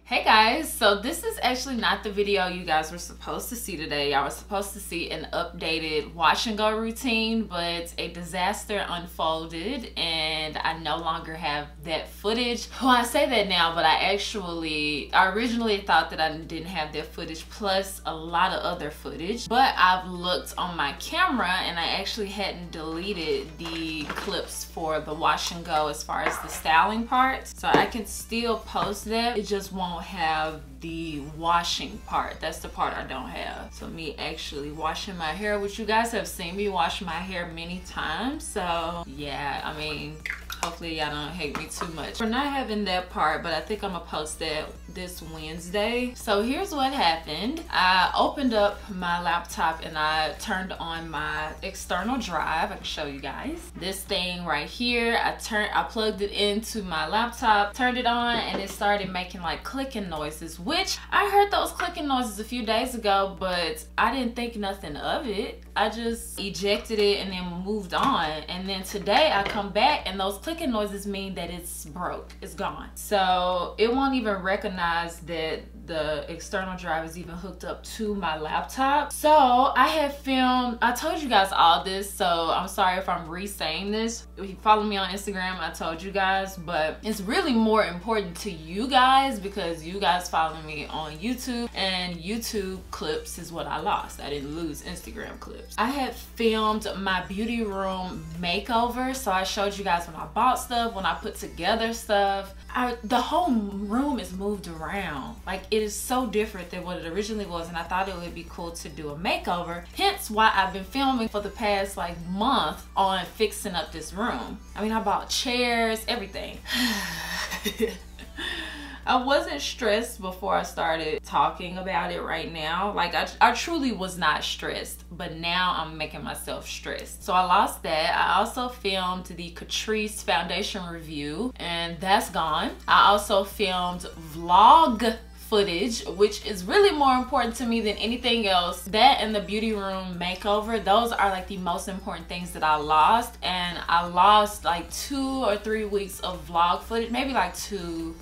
Hey guys, so this is actually not the video you guys were supposed to see today. I was supposed to see an updated wash and go routine, but a disaster unfolded and I no longer have that footage. Well, I say that now, but I originally thought that I didn't have that footage plus a lot of other footage. But I've looked on my camera and I actually hadn't deleted the clips for the wash and go as far as the styling part. So I can still post that. It just won't have the washing part. That's the part I don't have. So me actually washing my hair, which you guys have seen me wash my hair many times. So yeah, I mean, hopefully y'all don't hate me too much for not having that part, but I think I'm gonna post that this Wednesday. So here's what happened. I opened up my laptop and I turned on my external drive. I can show you guys. This thing right here, I plugged it into my laptop, turned it on, and it started making like clicking noises, which I heard those clicking noises a few days ago, but I didn't think nothing of it. I just ejected it and then moved on. And then today I come back and those clicking noises mean that it's broke, it's gone. So it won't even recognize that the external drive is even hooked up to my laptop. So I have filmed, I told you guys all this, so I'm sorry if I'm re-saying this. If you follow me on Instagram, I told you guys, but it's really more important to you guys because you guys follow me on YouTube, and YouTube clips is what I lost. I didn't lose Instagram clips. I had filmed my beauty room makeover, so I showed you guys when I bought stuff, when I put together stuff. The whole room is moved around. Like, it is so different than what it originally was, and I thought it would be cool to do a makeover. Hence why I've been filming for the past like month on fixing up this room. I mean, I bought chairs, everything. I wasn't stressed before I started talking about it right now. Like, I truly was not stressed, but now I'm making myself stressed. So I lost that. I also filmed the Catrice foundation review, and that's gone. I also filmed vlog footage, which is really more important to me than anything else. That and the beauty room makeover, those are like the most important things that I lost. And I lost like 2 or 3 weeks of vlog footage, maybe like two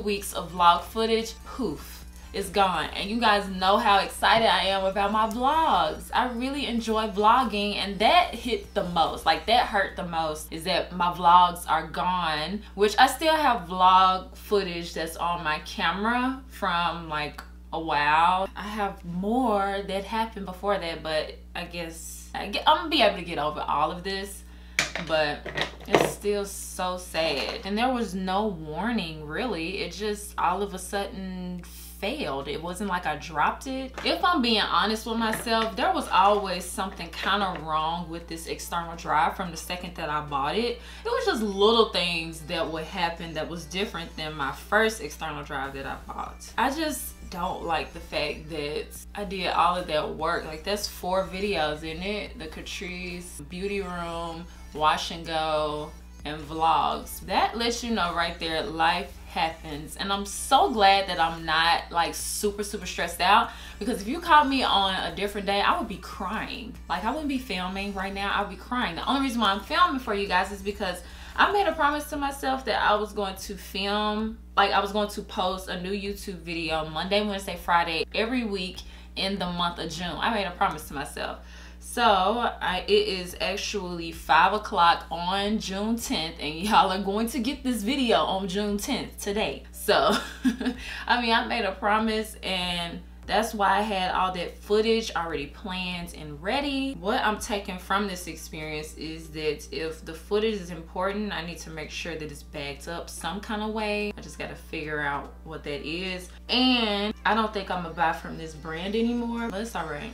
weeks of vlog footage. Poof, it's gone. And you guys know how excited I am about my vlogs. I really enjoy vlogging, and that hit the most. Like, that hurt the most is that my vlogs are gone, which I still have vlog footage that's on my camera from like a while. I have more that happened before that, but I guess I'm gonna be able to get over all of this. But it's still so sad, and there was no warning really. It just all of a sudden failed. It wasn't like I dropped it. If I'm being honest with myself, there was always something kind of wrong with this external drive from the second that I bought it. It was just little things that would happen that was different than my first external drive that I bought. I just don't like the fact that I did all of that work. Like, that's 4 videos in it: the Catrice beauty room, wash and go, and vlogs. That lets you know right there, life happens. And I'm so glad that I'm not like super stressed out, because if you caught me on a different day, I would be crying. Like, I wouldn't be filming right now, I would be crying. The only reason why I'm filming for you guys is because I made a promise to myself that I was going to film, like I was going to post a new YouTube video Monday, Wednesday, Friday every week in the month of June. I made a promise to myself. So it is actually 5 o'clock on June 10th, and y'all are going to get this video on June 10th today. So I mean, I made a promise, and that's why I had all that footage already planned and ready. What I'm taking from this experience is that if the footage is important, I need to make sure that it's backed up some kind of way. I just gotta figure out what that is. And I don't think I'm gonna buy from this brand anymore, but it's all right.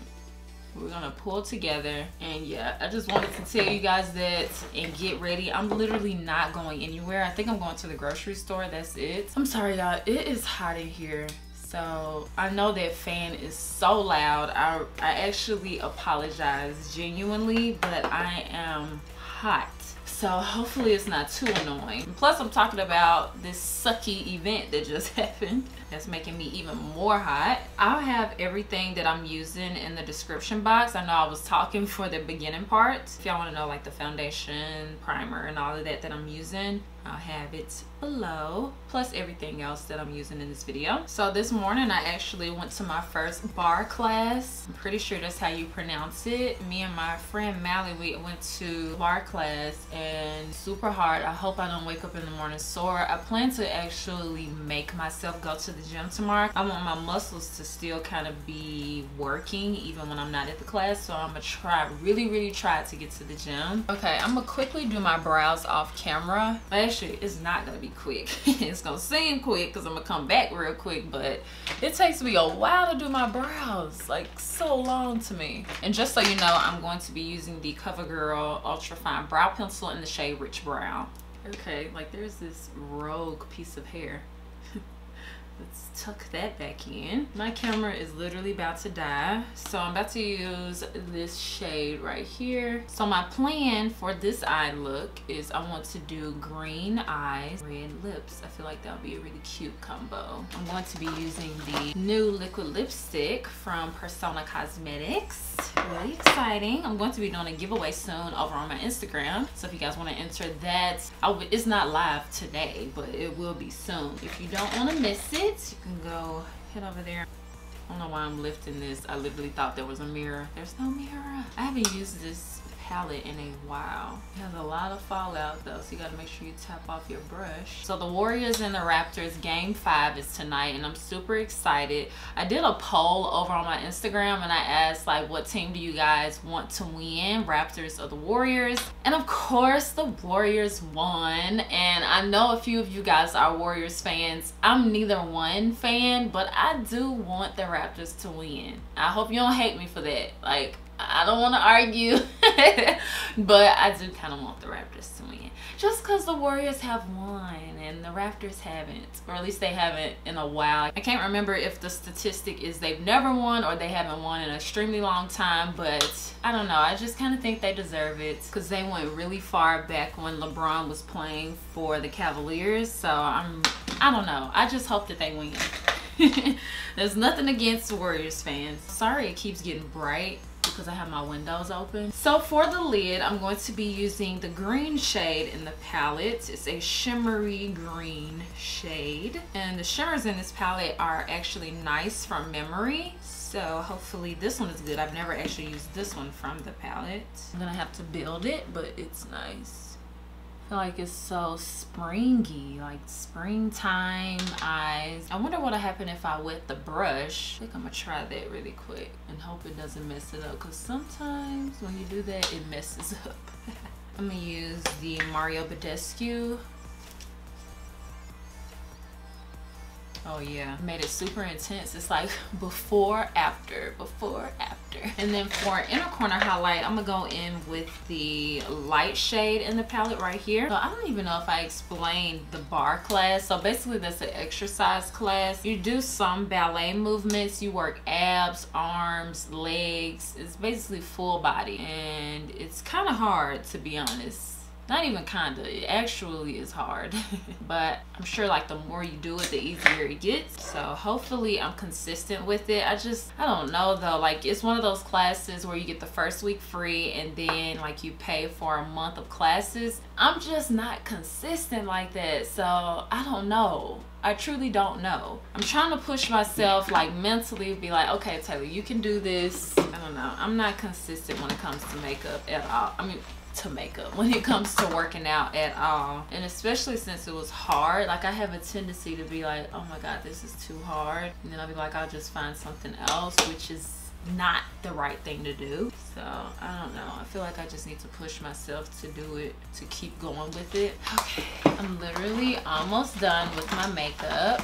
We're gonna pull together. And yeah, I just wanted to tell you guys that and get ready. I'm literally not going anywhere. I think I'm going to the grocery store, that's it. I'm sorry y'all, it is hot in here. So I know that fan is so loud. I actually apologize genuinely, but I am hot. So hopefully it's not too annoying. Plus, I'm talking about this sucky event that just happened that's making me even more hot. I'll have everything that I'm using in the description box. I know I was talking for the beginning part. If y'all want to know like the foundation, primer, and all of that I'm using, I'll have it below, plus everything else that I'm using in this video. So this morning I actually went to my first bar class. I'm pretty sure that's how you pronounce it. Me and my friend Mally, we went to bar class, and super hard. I hope I don't wake up in the morning sore. I plan to actually make myself go to the gym tomorrow. I want my muscles to still kind of be working even when I'm not at the class, so I'm gonna try, really try to get to the gym. Okay, I'm gonna quickly do my brows off camera. Actually, it's not gonna be quick. It's gonna seem quick because I'm gonna come back real quick, but it takes me a while to do my brows, like so long to me. And just so you know, I'm going to be using the CoverGirl Ultra Fine Brow Pencil in the shade Rich Brown. Okay, like there's this rogue piece of hair. Let's tuck that back in. My camera is literally about to die, so I'm about to use this shade right here. So my plan for this eye look is I want to do green eyes, red lips. I feel like that would be a really cute combo. I'm going to be using the new liquid lipstick from Persona Cosmetics. Really exciting. I'm going to be doing a giveaway soon over on my Instagram, so if you guys want to enter that, it's not live today, but it will be soon. If you don't want to miss it, you can go head over there. I don't know why I'm lifting this. I literally thought there was a mirror. There's no mirror. I haven't used this palette in a while. It has a lot of fallout though, so you gotta make sure you tap off your brush. So the Warriors and the Raptors game 5 is tonight, and I'm super excited. I did a poll over on my Instagram and I asked like, what team do you guys want to win, Raptors or the Warriors? And of course the Warriors won, and I know a few of you guys are Warriors fans. I'm neither one fan, but I do want the Raptors to win. I hope you don't hate me for that. Like, I don't want to argue, but I do kind of want the Raptors to win. Just because the Warriors have won and the Raptors haven't, or at least they haven't in a while. I can't remember if the statistic is they've never won or they haven't won in an extremely long time, but I don't know. I just kind of think they deserve it because they went really far back when LeBron was playing for the Cavaliers. So I don't know. I just hope that they win. There's nothing against Warriors fans. Sorry it keeps getting bright because I have my windows open. So for the lid, I'm going to be using the green shade in the palette. It's a shimmery green shade, and the shimmers in this palette are actually nice from memory, so hopefully this one is good. I've never actually used this one from the palette. I'm gonna have to build it, but it's nice. I feel like it's so springy, like springtime eyes. I wonder what'll happen if I wet the brush. I think I'm gonna try that really quick and hope it doesn't mess it up, because sometimes when you do that, it messes up. I'm gonna use the Mario Badescu. Oh yeah, made it super intense. It's like before, after, before, after. And then for inner corner highlight, I'm gonna go in with the light shade in the palette right here. So I don't even know if I explained the bar class. So basically that's an exercise class. You do some ballet movements. You work abs, arms, legs. It's basically full body, and it's kind of hard, to be honest. Not even kinda, it actually is hard. But I'm sure like the more you do it, the easier it gets. So hopefully I'm consistent with it. I don't know though, like it's one of those classes where you get the first week free and then like you pay for a month of classes. I'm just not consistent like that, so I don't know. I truly don't know. I'm trying to push myself like mentally, be like, okay Taylor, you can do this. I don't know, I'm not consistent when it comes to makeup at all. I mean, to makeup, when it comes to working out at all. And especially since it was hard, like I have a tendency to be like, oh my god, this is too hard, and then I'll be like, I'll just find something else, which is not the right thing to do. So I don't know, I feel like I just need to push myself to do it, to keep going with it. Okay, I'm literally almost done with my makeup.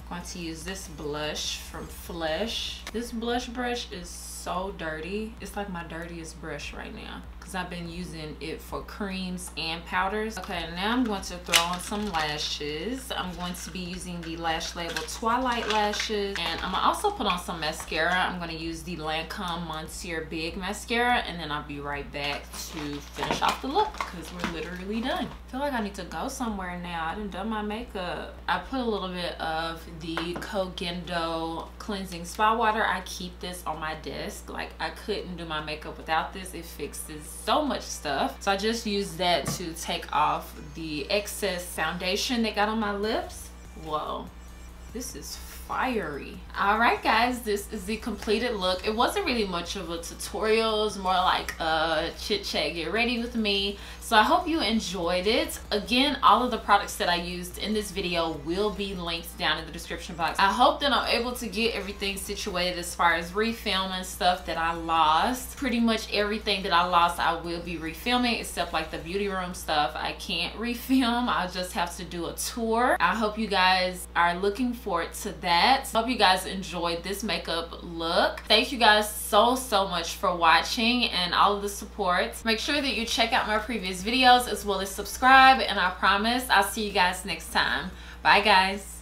I'm going to use this blush from Flesh. This blush brush is so dirty. It's like my dirtiest brush right now, because I've been using it for creams and powders. Okay, now I'm going to throw on some lashes. I'm going to be using the Lash Label Twilight lashes, and I'm gonna also put on some mascara. I'm going to use the Lancome Monsieur Big mascara, and then I'll be right back to finish off the look because we're literally done. I feel like I need to go somewhere now. I done my makeup. I put a little bit of the Kogendo cleansing spa water. I keep this on my desk. Like I couldn't do my makeup without this. It fixes so much stuff. So I just used that to take off the excess foundation that got on my lips. Whoa, this is fiery. All right guys, this is the completed look. It wasn't really much of a tutorial, it was more like a chit chat, get ready with me. So I hope you enjoyed it. Again, all of the products that I used in this video will be linked down in the description box. I hope that I'm able to get everything situated as far as refilming stuff that I lost. Pretty much everything that I lost I will be refilming, except like the beauty room stuff I can't refilm. I'll just have to do a tour. I hope you guys are looking forward to that. Hope you guys enjoyed this makeup look. Thank you guys so much for watching and all of the support. Make sure that you check out my previous videos as well as subscribe, and I promise I'll see you guys next time. Bye guys.